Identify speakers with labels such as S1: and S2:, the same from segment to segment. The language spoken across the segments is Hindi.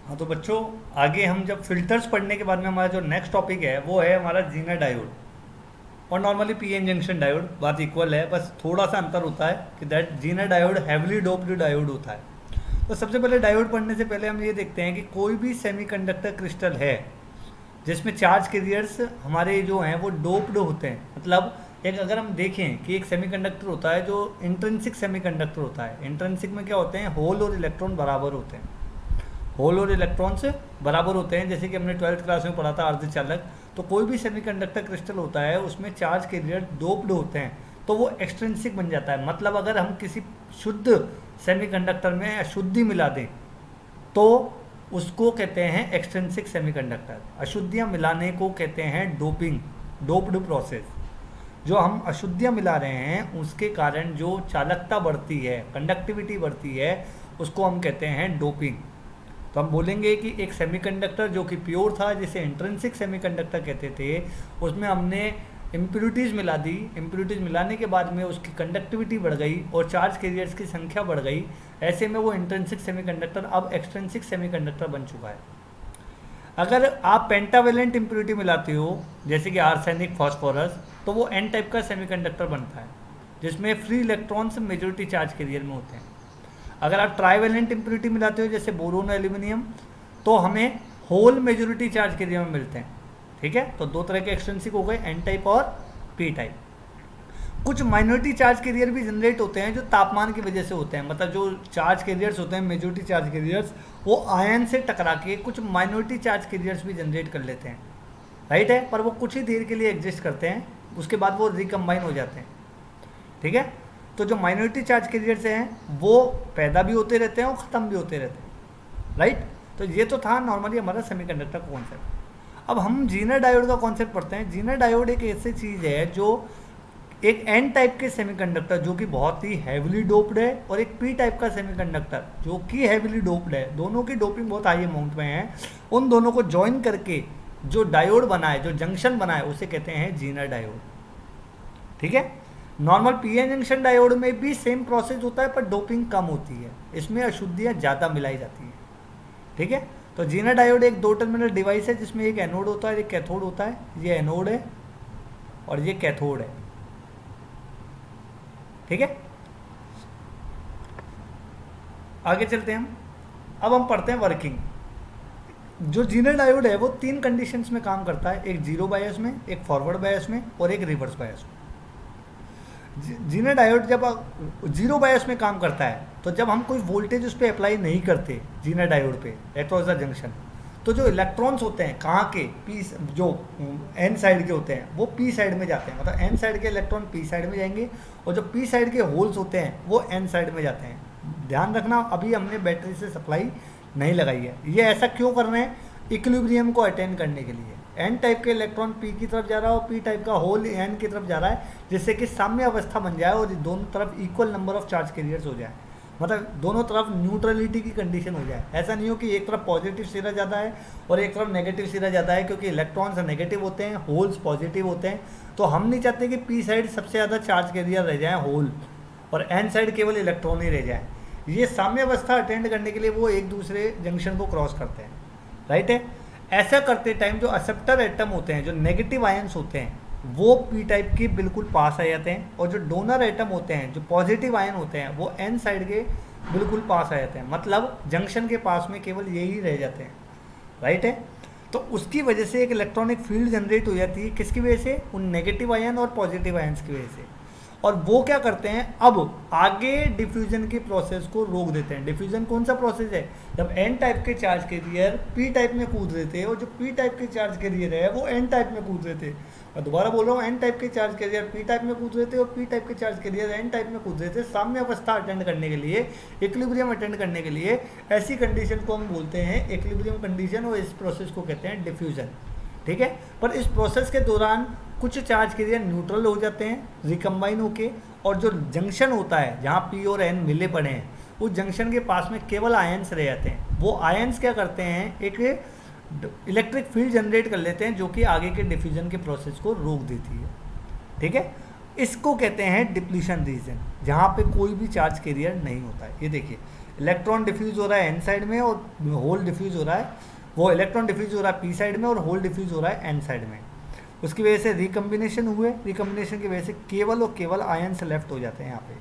S1: हाँ तो बच्चों, आगे हम जब फिल्टर्स पढ़ने के बाद में हमारा जो नेक्स्ट टॉपिक है वो है हमारा जीना डायोड। और नॉर्मली पीएन जंक्शन डायोड बात इक्वल है, बस थोड़ा सा अंतर होता है कि that Zener diode heavily doped diode होता है। तो सबसे पहले डायोड पढ़ने से पहले हम ये देखते हैं कि कोई भी सेमीकंडक्टर क्रिस्टल है जिसमें चार्ज कैरियर्स हमारे जो हैं वो डोप्ड होते हैं। मतलब एक अगर हम देखें कि एक सेमीकंडक्टर होता है जो इंट्रिंसिक सेमीकंडक्टर होता है। इंट्रिंसिक में क्या होते हैं, होल और इलेक्ट्रॉन बराबर होते हैं। होल और इलेक्ट्रॉन्स बराबर होते हैं, जैसे कि हमने 12th क्लास में पढ़ा था अर्धचालक। तो कोई भी सेमीकंडक्टर क्रिस्टल होता है उसमें चार्ज कैरियर डोप्ड होते हैं तो वो एक्सट्रिंसिक बन जाता है। मतलब अगर हम किसी शुद्ध सेमीकंडक्टर में अशुद्धि मिला दें तो उसको कहते हैं एक्सट्रिंसिक सेमीकंडक्टर। अशुद्धियाँ मिलाने को कहते हैं डोपिंग, डोप्ड प्रोसेस। जो हम अशुद्धियाँ मिला रहे हैं उसके कारण जो चालकता बढ़ती है, कंडक्टिविटी बढ़ती है, उसको हम कहते हैं डोपिंग। तो हम बोलेंगे कि एक सेमीकंडक्टर जो कि प्योर था, जिसे इंट्रिंसिक सेमीकंडक्टर कहते थे, उसमें हमने इम्प्यूरिटीज़ मिला दी। इम्प्यूरिटीज़ मिलाने के बाद में उसकी कंडक्टिविटी बढ़ गई और चार्ज कैरियर्स की संख्या बढ़ गई। ऐसे में वो इंट्रिंसिक सेमीकंडक्टर अब एक्सट्रिंसिक सेमीकंडक्टर बन चुका है। अगर आप पेंटावेलेंट इम्प्यूरिटी मिलाते हो जैसे कि आर्सेनिक, फॉस्फोरस, तो वो एन टाइप का सेमीकंडक्टर बनता है जिसमें free electrons majority charge carrier में होते हैं। अगर आप ट्राइवेलेंट इम्प्यूरिटी मिलाते हो जैसे बोरोन, एल्यूमिनियम, तो हमें होल मेजॉरिटी चार्ज कैरियर में मिलते हैं। ठीक है, तो दो तरह के एक्सट्रिंसिक हो गए, एन टाइप और पी टाइप। कुछ माइनॉरिटी चार्ज कैरियर भी जनरेट होते हैं जो तापमान की वजह से होते हैं। मतलब जो चार्ज कैरियर्स होते हैं, मेजॉरिटी चार्ज कैरियर्स, वो आयन से टकरा के कुछ माइनॉरिटी चार्ज कैरियर्स भी जनरेट कर लेते हैं। राइट है, पर वो कुछ ही देर के लिए एग्जिस्ट करते हैं, उसके बाद वो रिकम्बाइन हो जाते हैं। ठीक है, तो जो माइनॉरिटी चार्ज कैरियर्स हैं वो पैदा भी होते रहते हैं और ख़त्म भी होते रहते हैं। राइट, तो ये तो था नॉर्मली हमारा सेमीकंडक्टर का कॉन्सेप्ट। अब हम जीनर डायोड का कॉन्सेप्ट पढ़ते हैं। जीनर डायोड एक ऐसी चीज़ है जो एक एन टाइप के सेमीकंडक्टर जो कि बहुत ही हैवीली डोप्ड है, और एक पी टाइप का सेमीकंडक्टर जो कि हैवीली डोप्ड है, दोनों की डोपिंग बहुत हाई अमाउंट में है। उन दोनों को ज्वाइन करके जो डायोड बना है, जो जंक्शन बना है, उसे कहते हैं जीनर डायोड। ठीक है, नॉर्मल पीएन जंक्शन डायोड में भी सेम प्रोसेस होता है पर डोपिंग कम होती है, इसमें अशुद्धियाँ ज़्यादा मिलाई जाती हैं। ठीक है, तो जीनर डायोड एक दो टर्मिनल डिवाइस है जिसमें एक एनोड होता है, एक कैथोड होता है। ये एनोड है और ये कैथोड है। ठीक है, आगे चलते हैं हम। अब हम पढ़ते हैं वर्किंग। जो जीनर डायोड है वो तीन कंडीशंस में काम करता है, एक जीरो बायस में, एक फॉरवर्ड बायस में और एक रिवर्स बायस में। जीनर डायोड जब जीरो बायस में काम करता है तो जब हम कोई वोल्टेज उस पर अप्लाई नहीं करते जीनर डायोड पे, इलेक्ट्रोजा जंक्शन, तो जो इलेक्ट्रॉन्स होते हैं कहाँ के, पी, जो एन साइड के होते हैं वो पी साइड में जाते हैं। मतलब एन साइड के इलेक्ट्रॉन पी साइड में जाएंगे और जो पी साइड के होल्स होते हैं वो एन साइड में जाते हैं। ध्यान रखना, अभी हमने बैटरी से सप्लाई नहीं लगाई है। ये ऐसा क्यों कर रहे हैं, इक्विलिब्रियम को अटेंड करने के लिए। एन टाइप के इलेक्ट्रॉन पी की तरफ जा रहा है और पी टाइप का होल एन की तरफ जा रहा है, जिससे कि साम्य अवस्था बन जाए और दोनों तरफ equal number of charge carriers हो जाए। मतलब दोनों तरफ न्यूट्रलिटी की कंडीशन हो जाए। ऐसा नहीं हो कि एक तरफ पॉजिटिव सिरा ज़्यादा है और एक तरफ नेगेटिव सिरा ज़्यादा है, क्योंकि इलेक्ट्रॉन्स नेगेटिव होते हैं, होल्स पॉजिटिव होते हैं। तो हम नहीं चाहते कि पी साइड सबसे ज़्यादा चार्ज कैरियर रह जाए होल, और एन साइड केवल इलेक्ट्रॉन ही रह जाए। ये साम्य अवस्था अटेंड करने के लिए वो एक दूसरे जंक्शन को क्रॉस करते हैं। राइट है, ऐसा करते टाइम जो एक्सेप्टर एटम होते हैं, जो नेगेटिव आयंस होते हैं, वो पी टाइप के बिल्कुल पास आ जाते हैं, और जो डोनर एटम होते हैं, जो पॉजिटिव आयन होते हैं, वो एन साइड के बिल्कुल पास आ जाते हैं। मतलब जंक्शन के पास में केवल यही रह जाते हैं। राइट है, तो उसकी वजह से एक इलेक्ट्रॉनिक फील्ड जनरेट हो जाती है। किसकी वजह से, उन नेगेटिव आयन और पॉजिटिव आयंस की वजह से। और वो क्या करते हैं, अब आगे डिफ्यूजन की प्रोसेस को रोक देते हैं। डिफ्यूजन कौन सा प्रोसेस है, जब एन टाइप के चार्ज कैरियर पी टाइप में कूद रहे थे और जो पी टाइप के चार्ज कैरियर है वो एन टाइप में कूद रहे थे। मैं दोबारा बोल रहा हूँ, एन टाइप के चार्ज कैरियर पी टाइप में कूद रहे थे और पी टाइप के चार्ज कैरियर एन टाइप में कूद रहे थे। साम्य अवस्था अटेंड करने के लिए, इक्विलिब्रियम अटेंड करने के लिए, ऐसी कंडीशन को हम बोलते हैं इक्विलिब्रियम कंडीशन, और इस प्रोसेस को कहते हैं डिफ्यूजन। ठीक है, पर इस प्रोसेस के दौरान कुछ चार्ज कैरियर न्यूट्रल हो जाते हैं रिकम्बाइन होके, और जो जंक्शन होता है जहाँ पी और एन मिले पड़े हैं, उस जंक्शन के पास में केवल आयंस रह जाते हैं। वो आयंस क्या करते हैं, एक इलेक्ट्रिक फील्ड जनरेट कर लेते हैं जो कि आगे के डिफ्यूजन के प्रोसेस को रोक देती है। ठीक है, इसको कहते हैं डिप्लीशन रीजन, जहाँ पे कोई भी चार्ज कैरियर नहीं होता है। ये देखिए, इलेक्ट्रॉन डिफ्यूज हो रहा है एन साइड में और होल डिफ्यूज हो रहा है, वो इलेक्ट्रॉन डिफ्यूज हो रहा है पी साइड में और होल डिफ्यूज हो रहा है एन साइड में। उसकी वजह से रिकम्बिनेशन हुए, रिकम्बिनेशन की वजह से केवल और केवल आयन्स लेफ्ट हो जाते हैं यहाँ पे,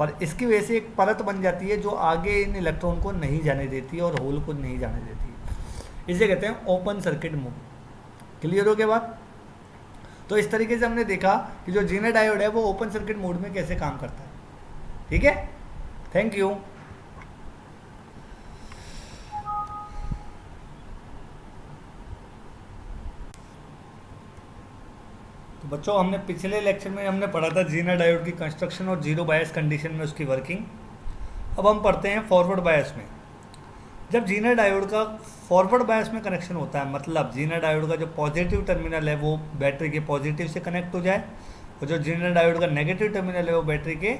S1: और इसकी वजह से एक परत बन जाती है जो आगे इन इलेक्ट्रॉन को नहीं जाने देती और होल को नहीं जाने देती। इसे कहते हैं ओपन सर्किट मोड। क्लियर हो गया बात? तो इस तरीके से हमने देखा कि जो जीना डायोड है वो ओपन सर्किट मोड में कैसे काम करता है। ठीक है, थैंक यू। तो बच्चों, हमने पिछले लेक्चर में हमने पढ़ा था जीना डायोड की कंस्ट्रक्शन और जीरो बायस कंडीशन में उसकी वर्किंग। अब हम पढ़ते हैं फॉरवर्ड बायस में। जब जीना डायोड का फॉरवर्ड बायस में कनेक्शन होता है, मतलब जीना डायोड का जो पॉजिटिव टर्मिनल है वो बैटरी के पॉजिटिव से कनेक्ट हो जाए, और जो जीना डायोड का नेगेटिव टर्मिनल है वो बैटरी के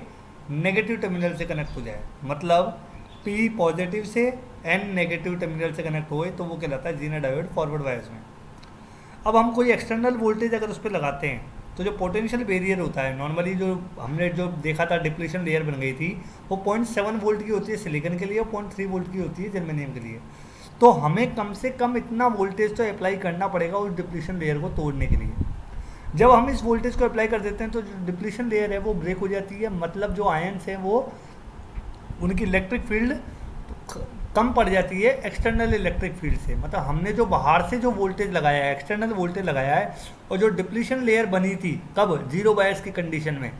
S1: नेगेटिव टर्मिनल से कनेक्ट हो जाए, मतलब P पॉजिटिव से N नेगेटिव टर्मिनल से कनेक्ट होए, तो वो कहलाता है जीना डायोड फॉरवर्ड बायस में। अब हम कोई एक्सटर्नल वोल्टेज अगर उस पर लगाते हैं तो जो पोटेंशियल बैरियर होता है, नॉर्मली जो हमने जो देखा था डिप्लीशन लेयर बन गई थी, वो 0.7 वोल्ट की होती है सिलिकॉन के लिए और 0.3 वोल्ट की होती है जर्मेनियम के लिए। तो हमें कम से कम इतना वोल्टेज तो अप्लाई करना पड़ेगा उस डिप्लीशन लेयर को तोड़ने के लिए। जब हम इस वोल्टेज को अप्लाई कर देते हैं तो जो डिप्लीशन लेयर है वो ब्रेक हो जाती है, मतलब जो आयन्स हैं वो उनकी इलेक्ट्रिक फील्ड कम पड़ जाती है एक्सटर्नल इलेक्ट्रिक फील्ड से। मतलब हमने जो बाहर से जो वोल्टेज लगाया है, एक्सटर्नल वोल्टेज लगाया है, और जो डिप्लीशन लेयर बनी थी कब, जीरो बायस की कंडीशन में,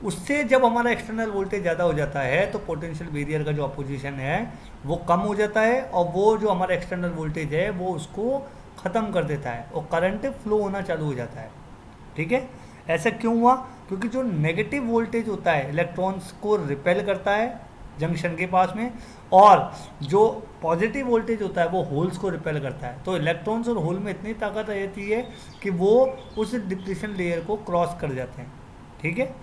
S1: उससे जब हमारा एक्सटर्नल वोल्टेज ज़्यादा हो जाता है तो पोटेंशियल बैरियर का जो अपोजिशन है वो कम हो जाता है, और वो जो हमारा एक्सटर्नल वोल्टेज है वो उसको ख़त्म कर देता है और करंट फ्लो होना चालू हो जाता है। ठीक है, ऐसा क्यों हुआ? क्योंकि जो नेगेटिव वोल्टेज होता है इलेक्ट्रॉन्स को रिपेल करता है जंक्शन के पास में, और जो पॉजिटिव वोल्टेज होता है वो होल्स को रिपेल करता है। तो इलेक्ट्रॉन्स और होल में इतनी ताकत रहती है कि वो उस डिप्लीशन लेयर को क्रॉस कर जाते हैं। ठीक है,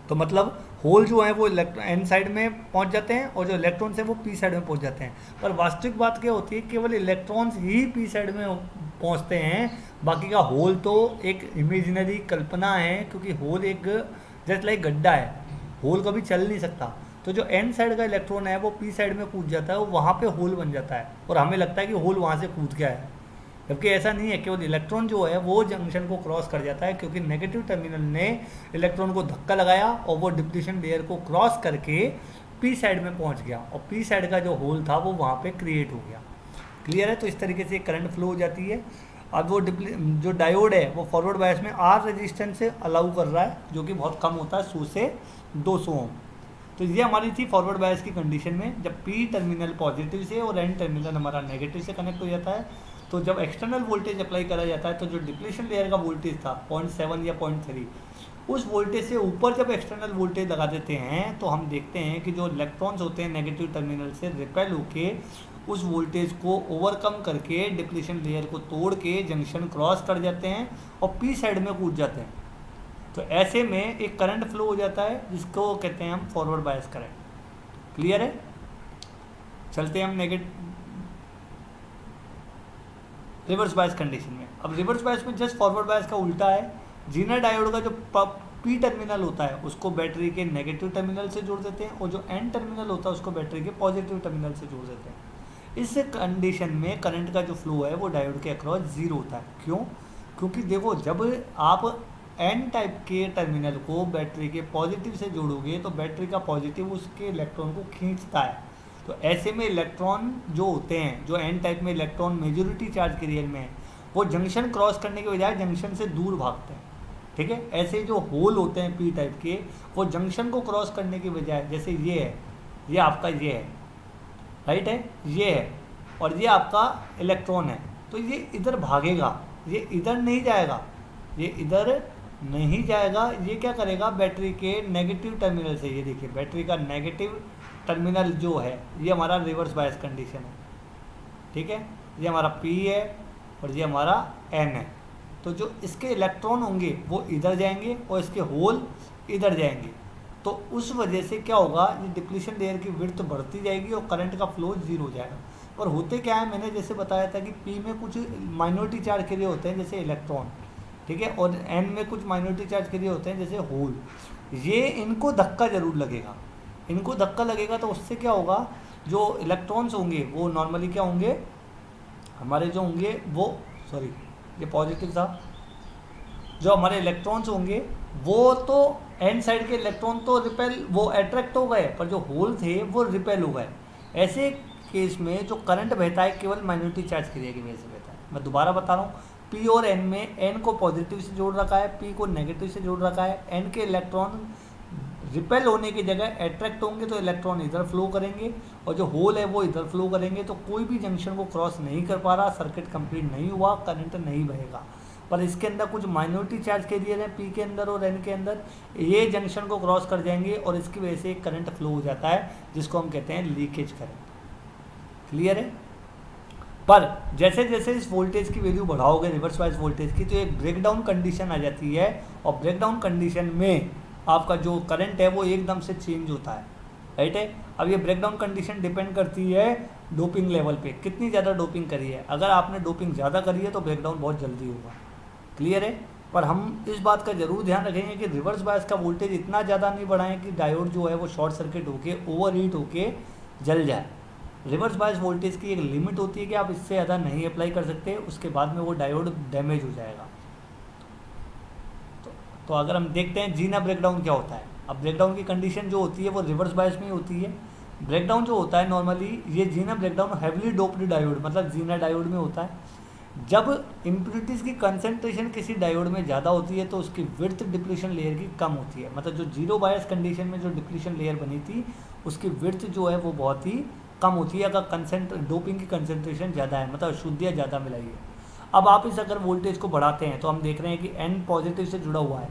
S1: तो मतलब होल जो है वो एन साइड में पहुंच जाते हैं और जो इलेक्ट्रॉन्स हैं वो पी साइड में पहुंच जाते हैं। पर वास्तविक बात क्या होती है, केवल इलेक्ट्रॉन्स ही पी साइड में पहुंचते हैं, बाकी का होल तो एक इमेजिनरी कल्पना है, क्योंकि होल एक जस्ट लाइक गड्ढा है, होल कभी चल नहीं सकता। तो जो एन साइड का इलेक्ट्रॉन है वो पी साइड में कूद जाता है, वो वहाँ पे होल बन जाता है और हमें लगता है कि होल वहाँ से कूद के आया है, जबकि ऐसा नहीं है। केवल इलेक्ट्रॉन जो है वो जंक्शन को क्रॉस कर जाता है, क्योंकि नेगेटिव टर्मिनल ने इलेक्ट्रॉन को धक्का लगाया और वो डिप्लीशन लेयर को क्रॉस करके पी साइड में पहुँच गया, और पी साइड का जो होल था वो वहाँ पर क्रिएट हो गया। क्लियर है? तो इस तरीके से करंट फ्लो हो जाती है। अब वो जो डायोड है वो फॉरवर्ड बायस में आर रेजिस्टेंस से अलाउ कर रहा है, जो कि बहुत कम होता है, 100 से 200 ओम। तो ये हमारी थी फॉरवर्ड बायस की कंडीशन में, जब पी टर्मिनल पॉजिटिव से और एन टर्मिनल हमारा नेगेटिव से कनेक्ट हो जाता है, तो जब एक्सटर्नल वोल्टेज अप्लाई करा जाता है तो जो डिप्लीशन लेयर का वोल्टेज था 0.7 या 0.3, उस वोल्टेज से ऊपर जब एक्सटर्नल वोल्टेज लगा देते हैं तो हम देखते हैं कि जो इलेक्ट्रॉन्स होते हैं नेगेटिव टर्मिनल से रिपेल होके उस वोल्टेज को ओवरकम करके डिप्लीशन लेयर को तोड़ के जंक्शन क्रॉस कर जाते हैं और पी साइड में कूद जाते हैं। तो ऐसे में एक करंट फ्लो हो जाता है जिसको कहते हैं हम फॉरवर्ड बायस करंट। क्लियर है? चलते हैं हम रिवर्स बायस कंडीशन में। अब रिवर्स बायस में जस्ट फॉरवर्ड बायस का उल्टा है। जीना डायोड का जो पी टर्मिनल होता है उसको बैटरी के नेगेटिव टर्मिनल से जोड़ देते हैं, और जो एन टर्मिनल होता है उसको बैटरी के पॉजिटिव टर्मिनल से जोड़ देते हैं। इस कंडीशन में करंट का जो फ्लो है वो डायोड के अक्रॉस जीरो होता है। क्यों? क्योंकि देखो, जब आप एन टाइप के टर्मिनल को बैटरी के पॉजिटिव से जोड़ोगे तो बैटरी का पॉजिटिव उसके इलेक्ट्रॉन को खींचता है। तो ऐसे में इलेक्ट्रॉन जो होते हैं, जो एन टाइप में इलेक्ट्रॉन मेजॉरिटी चार्ज के रियल में है, वो जंक्शन क्रॉस करने के बजाय जंक्शन से दूर भागते हैं। ठीक है, ऐसे जो होल होते हैं पी टाइप के, वो जंक्शन को क्रॉस करने के बजाय, जैसे ये है, ये आपका ये है, राइट है, ये है, और ये आपका इलेक्ट्रॉन है, तो ये इधर भागेगा, ये इधर नहीं जाएगा, ये इधर नहीं जाएगा। ये क्या करेगा, बैटरी के नेगेटिव टर्मिनल से, ये देखिए बैटरी का नेगेटिव टर्मिनल जो है ये हमारा रिवर्स बायस कंडीशन है। ठीक है, ये हमारा P है और ये हमारा N है। तो जो इसके इलेक्ट्रॉन होंगे वो इधर जाएंगे और इसके होल इधर जाएंगे। तो उस वजह से क्या होगा, ये डिप्लीशन लेयर की विड्थ बढ़ती जाएगी और करंट का फ्लो जीरो हो जाएगा। और होते क्या है, मैंने जैसे बताया था कि P में कुछ माइनॉरिटी चार्ज के लिए होते हैं जैसे इलेक्ट्रॉन, ठीक है, और N में कुछ माइनॉरिटी चार्ज के लिए होते हैं जैसे होल। ये इनको धक्का जरूर लगेगा, इनको धक्का लगेगा तो उससे क्या होगा, जो इलेक्ट्रॉन्स होंगे वो नॉर्मली क्या होंगे हमारे जो होंगे वो, सॉरी ये पॉजिटिव था, जो हमारे इलेक्ट्रॉन्स होंगे वो तो एन साइड के इलेक्ट्रॉन तो रिपेल वो अट्रैक्ट हो गए, पर जो होल थे वो रिपेल हो गए। ऐसे केस में जो करंट बहता है केवल माइनॉरिटी चार्ज क्रिया की वजह से बहता है। मैं दोबारा बता रहा हूँ, पी और एन में एन को पॉजिटिव से जोड़ रखा है, पी को नेगेटिव से जोड़ रखा है। एन के इलेक्ट्रॉन रिपेल होने की जगह अट्रैक्ट होंगे तो इलेक्ट्रॉन इधर फ्लो करेंगे और जो होल है वो इधर फ्लो करेंगे, तो कोई भी जंक्शन को क्रॉस नहीं कर पा रहा, सर्किट कंप्लीट नहीं हुआ, करंट नहीं बहेगा। पर इसके अंदर कुछ माइनॉरिटी चार्ज कैरियर है पी के अंदर और एन के अंदर, ये जंक्शन को क्रॉस कर जाएंगे और इसकी वजह से करंट फ्लो हो जाता है, जिसको हम कहते हैं लीकेज करंट। क्लियर है? पर जैसे जैसे इस वोल्टेज की वैल्यू बढ़ाओगे रिवर्स बायस वोल्टेज की, तो एक ब्रेकडाउन कंडीशन आ जाती है और ब्रेकडाउन कंडीशन में आपका जो करंट है वो एकदम से चेंज होता है, राइट है। अब ये ब्रेकडाउन कंडीशन डिपेंड करती है डोपिंग लेवल पे, कितनी ज़्यादा डोपिंग करी है। अगर आपने डोपिंग ज़्यादा करी है तो ब्रेकडाउन बहुत जल्दी होगा। क्लियर है? पर हम इस बात का जरूर ध्यान रखेंगे कि रिवर्स बायस का वोल्टेज इतना ज़्यादा नहीं बढ़ाएं कि डायोड जो है वो शॉर्ट सर्किट होके ओवर हीट होके जल जाए। रिवर्स बायस वोल्टेज की एक लिमिट होती है कि आप इससे ज़्यादा नहीं अप्लाई कर सकते, उसके बाद में वो डायोड डैमेज हो जाएगा। तो अगर हम देखते हैं जीना ब्रेकडाउन क्या होता है। अब ब्रेकडाउन की कंडीशन जो होती है वो रिवर्स बायस में ही होती है। ब्रेकडाउन जो होता है नॉर्मली, ये जीना ब्रेकडाउन हैवीली डोप्ड डायोड मतलब जीना डायोड में होता है। जब इम्प्यूरिटीज़ की कंसंट्रेशन किसी डायोड में ज़्यादा होती है तो उसकी विड्थ डिप्लीशन लेयर की कम होती है, मतलब जो जीरो बायस कंडीशन में जो डिप्लीशन लेयर बनी थी उसकी विड्थ जो है वो बहुत ही कम होती है अगर डोपिंग की कंसंट्रेशन ज़्यादा है, मतलब अशुद्धियाँ ज़्यादा मिलाई है। अब आप इस अगर वोल्टेज को बढ़ाते हैं तो हम देख रहे हैं कि एन पॉजिटिव से जुड़ा हुआ है,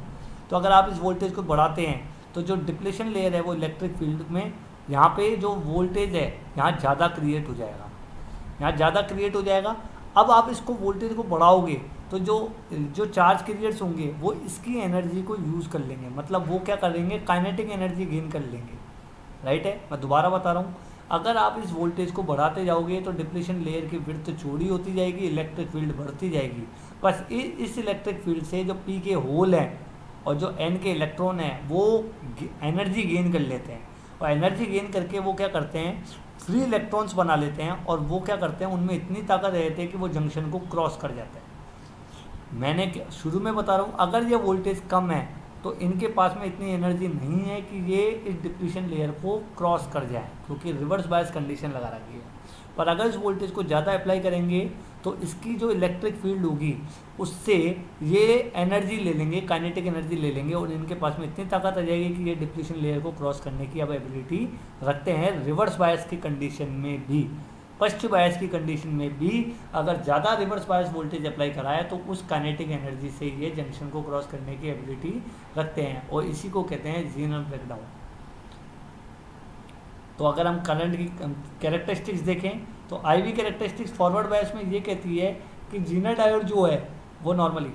S1: तो अगर आप इस वोल्टेज को बढ़ाते हैं तो जो डिप्लीशन लेयर है वो इलेक्ट्रिक फील्ड में यहाँ पे जो वोल्टेज है यहाँ ज़्यादा क्रिएट हो जाएगा, यहाँ ज़्यादा क्रिएट हो जाएगा। अब आप इसको वोल्टेज को बढ़ाओगे तो जो चार्ज कैरियर्स होंगे वो इसकी एनर्जी को यूज़ कर लेंगे, मतलब वो क्या करेंगे काइनेटिक एनर्जी गेन कर लेंगे, राइट है। मैं दोबारा बता रहा हूँ, अगर आप इस वोल्टेज को बढ़ाते जाओगे तो डिप्लीशन लेयर की विड्थ चौड़ी होती जाएगी, इलेक्ट्रिक फील्ड बढ़ती जाएगी। बस इस इलेक्ट्रिक फील्ड से जो पी के होल हैं और जो एन के इलेक्ट्रॉन हैं वो एनर्जी गेन कर लेते हैं, और एनर्जी गेन करके वो क्या करते हैं फ्री इलेक्ट्रॉन्स बना लेते हैं, और वो क्या करते हैं उनमें इतनी ताकत रहती है कि वो जंक्शन को क्रॉस कर जाते हैं। मैंने शुरू में बता रहा हूँ, अगर ये वोल्टेज कम है तो इनके पास में इतनी एनर्जी नहीं है कि ये इस डिप्लीशन लेयर को क्रॉस कर जाए, क्योंकि रिवर्स बायस कंडीशन लगा रखी है। पर अगर इस वोल्टेज को ज़्यादा अप्लाई करेंगे तो इसकी जो इलेक्ट्रिक फील्ड होगी उससे ये एनर्जी ले लेंगे, काइनेटिक एनर्जी ले लेंगे, और इनके पास में इतनी ताकत आ जाएगी कि ये डिप्लीशन लेयर को क्रॉस करने की अब एबिलिटी रखते हैं रिवर्स बायस की कंडीशन में भी। फर्स्ट बायस की कंडीशन में भी अगर ज़्यादा रिवर्स बायस वोल्टेज अप्लाई कराए तो उस काइनेटिक एनर्जी से ये जंक्शन को क्रॉस करने की एबिलिटी रखते हैं, और इसी को कहते हैं जीनल ब्रेकडाउन। तो अगर हम करंट की कैरेक्टरिस्टिक्स देखें तो आईवी कैरेक्टरिस्टिक्स फॉरवर्ड बायस में ये कहती है कि जीना डायोड जो है वो नॉर्मली